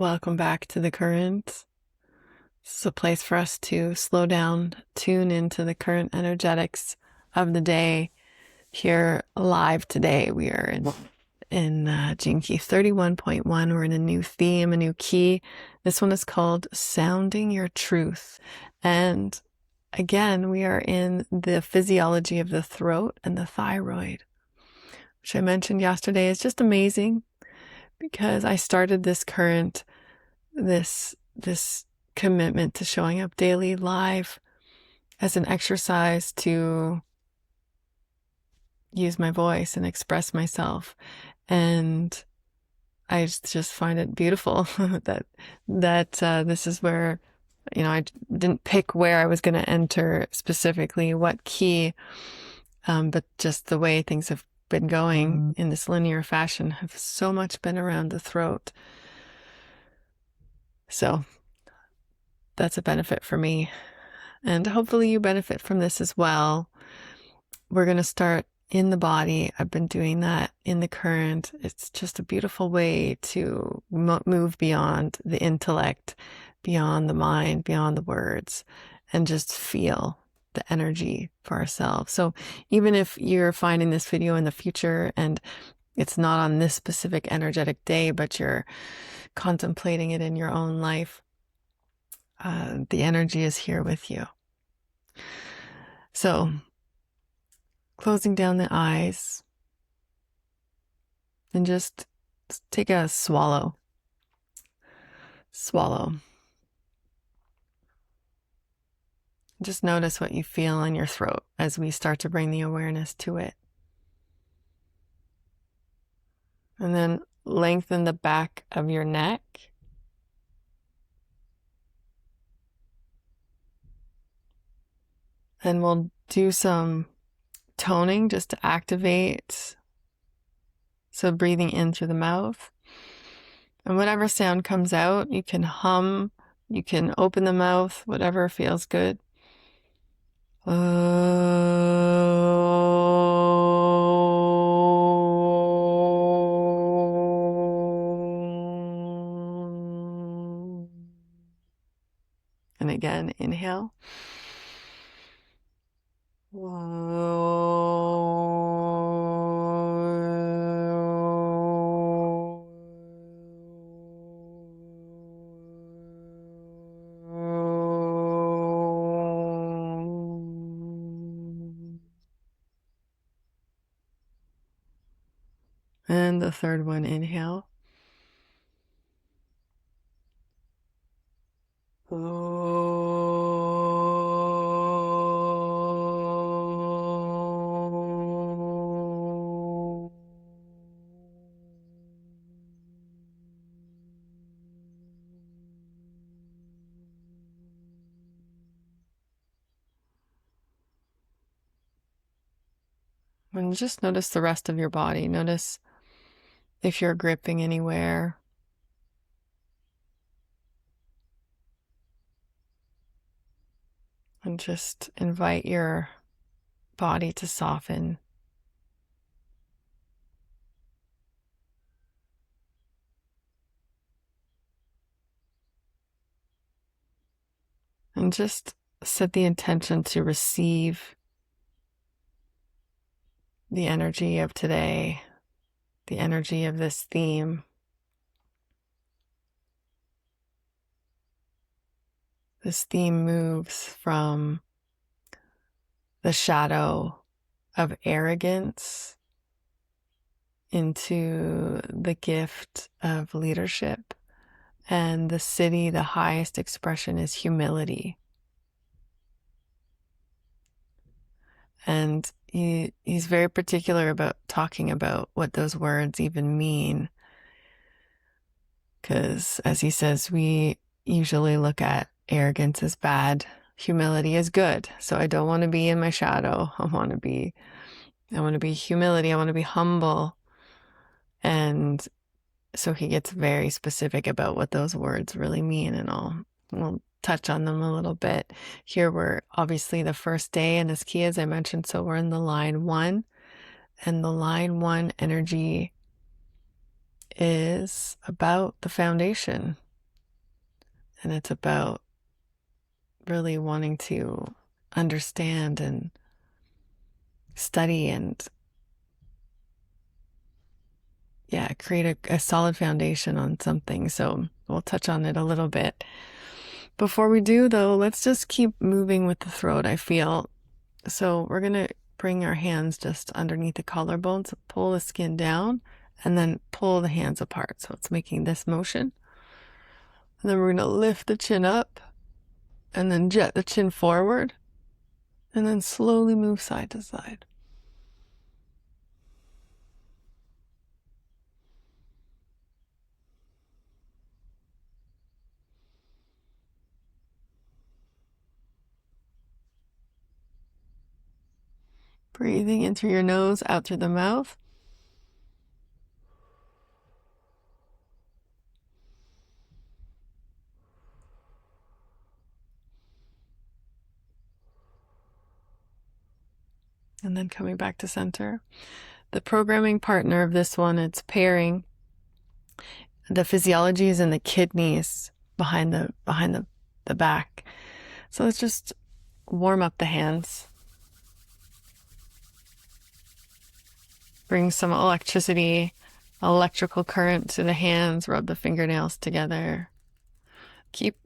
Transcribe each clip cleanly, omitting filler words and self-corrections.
Welcome back to the current. This is a place for us to slow down, tune into the current energetics of the day. Here live today, we are in Gene Key 31.1. We're in a new theme, a new key. This one is called Sounding Your Truth. And again, we are in the physiology of the throat and the thyroid, which I mentioned yesterday is just amazing because I started this current, this commitment to showing up daily live as an exercise to use my voice and express myself. And I just find it beautiful that this is where, I didn't pick where I was going to enter specifically, what key, but just the way things have been going in this linear fashion have so much been around the throat. So that's a benefit for me. And hopefully you benefit from this as well. We're going to start in the body. I've been doing that in the current. It's just a beautiful way to move beyond the intellect, beyond the mind, beyond the words, and just feel the energy for ourselves. So even if you're finding this video in the future and it's not on this specific energetic day, but you're contemplating it in your own life, the energy is here with you. So closing down the eyes and just take a swallow. Swallow. Just notice what you feel in your throat as we start to bring the awareness to it. And then lengthen the back of your neck. And we'll do some toning just to activate. So breathing in through the mouth. And whatever sound comes out, you can hum, you can open the mouth, whatever feels good. And again, inhale. And the third one, inhale. And just notice the rest of your body. Notice if you're gripping anywhere. And just invite your body to soften. And just set the intention to receive the energy of today, the energy of this theme. This theme moves from the shadow of arrogance into the gift of leadership. And the Siddhi, the highest expression, is humility. And he's very particular about talking about what those words even mean. Because as he says, we usually look at arrogance as bad. Humility is good. So I don't want to be in my shadow. I want to be humility. I want to be humble. And so he gets very specific about what those words really mean, and we'll touch on them a little bit. Here we're obviously the first day in this key, as I mentioned, so we're in the line 1, and the line 1 energy is about the foundation. And it's about really wanting to understand and study and create a solid foundation on something. So we'll touch on it a little bit. Before we do, though, let's just keep moving with the throat, I feel. So we're going to bring our hands just underneath the collarbones, pull the skin down, and then pull the hands apart. So it's making this motion. And then we're going to lift the chin up and then jet the chin forward and then slowly move side to side. Breathing in through your nose, out through the mouth. And then coming back to center. The programming partner of this one, it's pairing. The physiology is in the kidneys behind the back. So let's just warm up the hands. Bring some electrical current to the hands, rub the fingernails together. Keep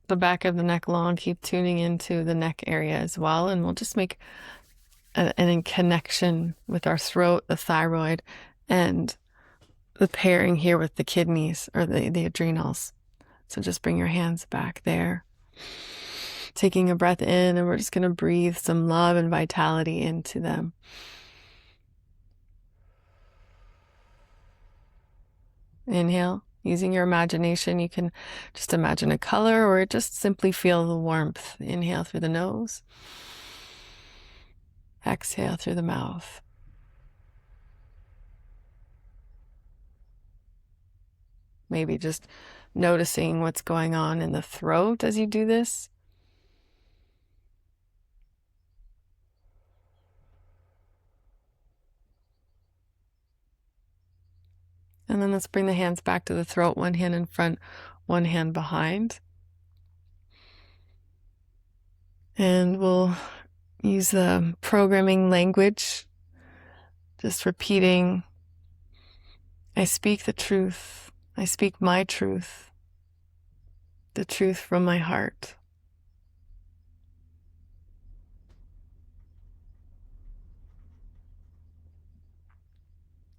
the back of the neck long, keep tuning into the neck area as well, and we'll just make an connection with our throat, the thyroid, and the pairing here with the kidneys or the adrenals. So just bring your hands back there. Taking a breath in, and we're just going to breathe some love and vitality into them. Inhale. Using your imagination, you can just imagine a color or just simply feel the warmth. Inhale through the nose. Exhale through the mouth. Maybe just noticing what's going on in the throat as you do this. And then let's bring the hands back to the throat, one hand in front, one hand behind. And we'll use the programming language, just repeating, I speak the truth. I speak my truth, the truth from my heart.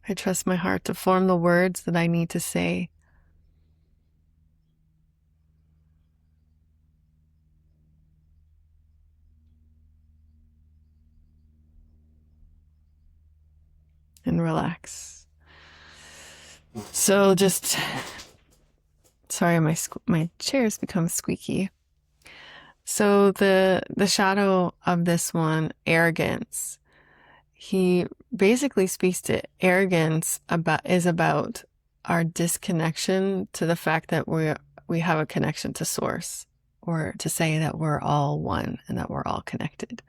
I trust my heart to form the words that I need to say. And relax. So just, sorry, my chair's become squeaky. So the shadow of this one, arrogance, he basically speaks to arrogance is about our disconnection to the fact that we have a connection to source, or to say that we're all one and that we're all connected.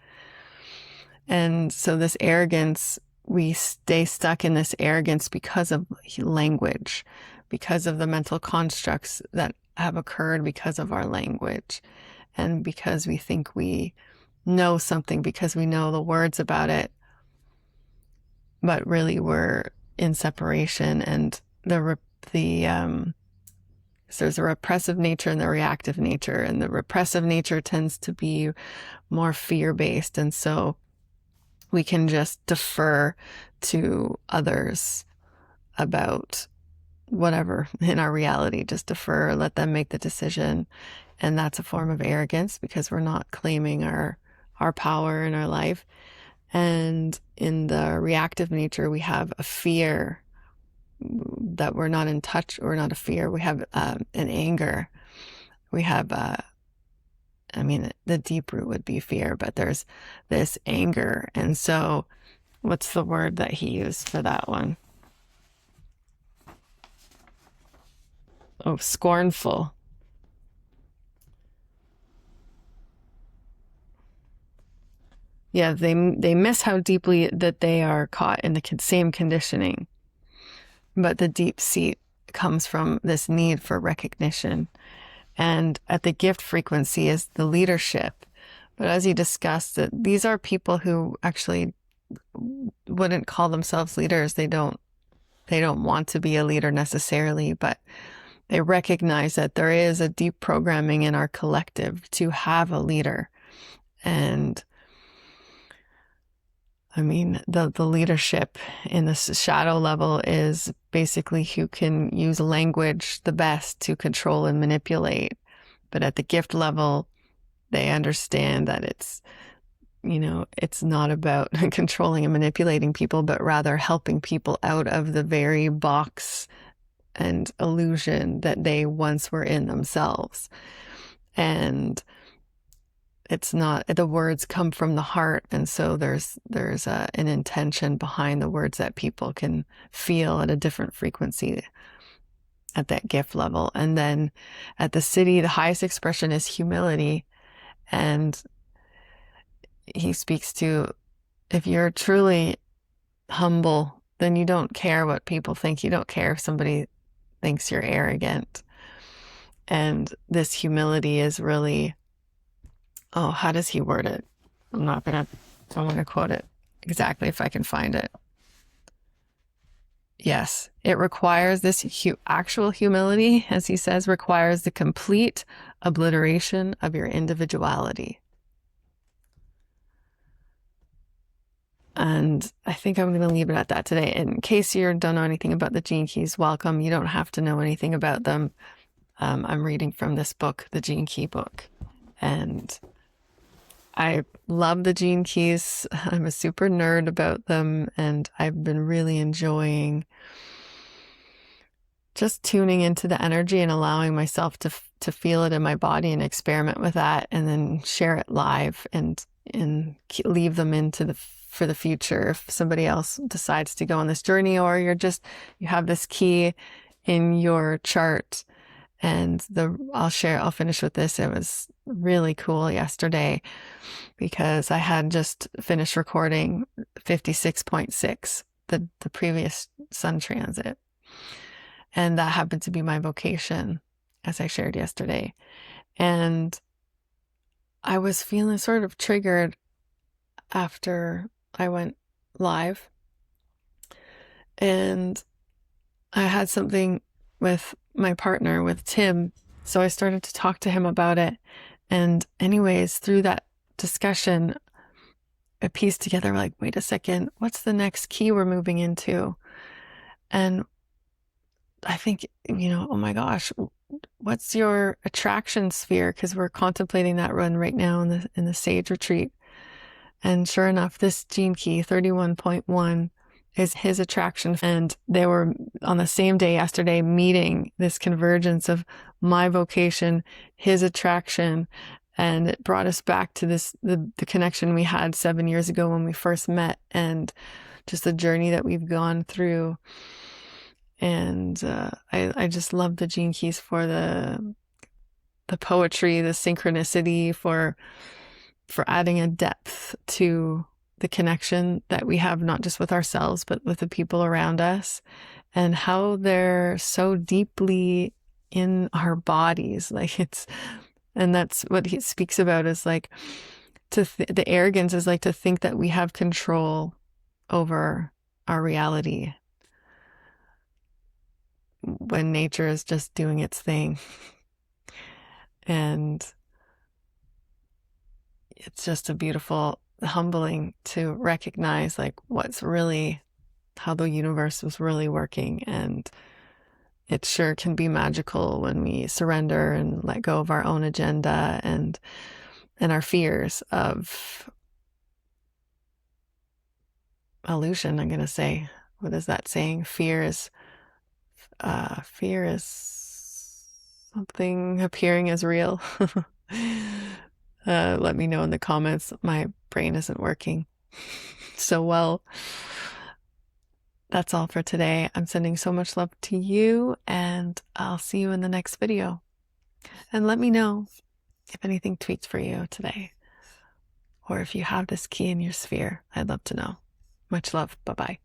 And so this arrogance, we stay stuck in this arrogance because of language, because of the mental constructs that have occurred because of our language, and because we think we know something because we know the words about it. But really we're in separation, and so there's a repressive nature and the reactive nature, and the repressive nature tends to be more fear-based. And so we can just defer to others about whatever in our reality, just defer, let them make the decision. And that's a form of arrogance because we're not claiming our power in our life. And in the reactive nature, we have a fear that we're not in touch, or not a fear. We have an anger. We have, the deep root would be fear, but there's this anger. And so what's the word that he used for that one? Oh, scornful. Yeah, they miss how deeply that they are caught in the same conditioning. But the deep seat comes from this need for recognition. And at the gift frequency is the leadership. But as he discussed, that these are people who actually wouldn't call themselves leaders. They don't want to be a leader necessarily, but they recognize that there is a deep programming in our collective to have a leader. And I mean, the leadership in the shadow level is basically who can use language the best to control and manipulate. But at the gift level, they understand that it's not about controlling and manipulating people, but rather helping people out of the very box and illusion that they once were in themselves. And it's not, the words come from the heart. And so there's an intention behind the words that people can feel at a different frequency at that gift level. And then at the city, the highest expression is humility. And he speaks to, if you're truly humble, then you don't care what people think. You don't care if somebody thinks you're arrogant. And this humility is really, how does he word it? I'm going to quote it exactly if I can find it. Yes, it requires this actual humility, as he says, requires the complete obliteration of your individuality. And I think I'm going to leave it at that today. In case you don't know anything about the Gene Keys, welcome. You don't have to know anything about them. I'm reading from this book, the Gene Key book. And I love the Gene Keys. I'm a super nerd about them. And I've been really enjoying just tuning into the energy and allowing myself to feel it in my body and experiment with that, and then share it live and leave them for the future if somebody else decides to go on this journey, or you have this key in your chart. And I'll finish with this. It was really cool yesterday because I had just finished recording 56.6, the previous sun transit. And that happened to be my vocation, as I shared yesterday. And I was feeling sort of triggered after I went live. And I had something with my partner, with Tim. So I started to talk to him about it. And anyways, through that discussion, I pieced together, like, wait a second, what's the next key we're moving into? And I think, oh my gosh, what's your attraction sphere? Because we're contemplating that run right now in the Sage Retreat. And sure enough, this Gene Key 31.1 is his attraction. And they were on the same day yesterday meeting, this convergence of my vocation, his attraction. And it brought us back to the connection we had 7 years ago when we first met, and just the journey that we've gone through. And I just love the Gene Keys for the poetry, the synchronicity, for adding a depth to the connection that we have, not just with ourselves, but with the people around us, and how they're so deeply in our bodies. And that's what he speaks about, is like the arrogance is like to think that we have control over our reality when nature is just doing its thing. And it's just a beautiful, humbling to recognize like how the universe was really working. And it sure can be magical when we surrender and let go of our own agenda and our fears of illusion. I'm going to say, what is that saying? Fear is something appearing as real. Let me know in the comments. My brain isn't working so well. That's all for today. I'm sending so much love to you, and I'll see you in the next video. And let me know if anything tweaked for you today, or if you have this key in your sphere. I'd love to know. Much love. Bye-bye.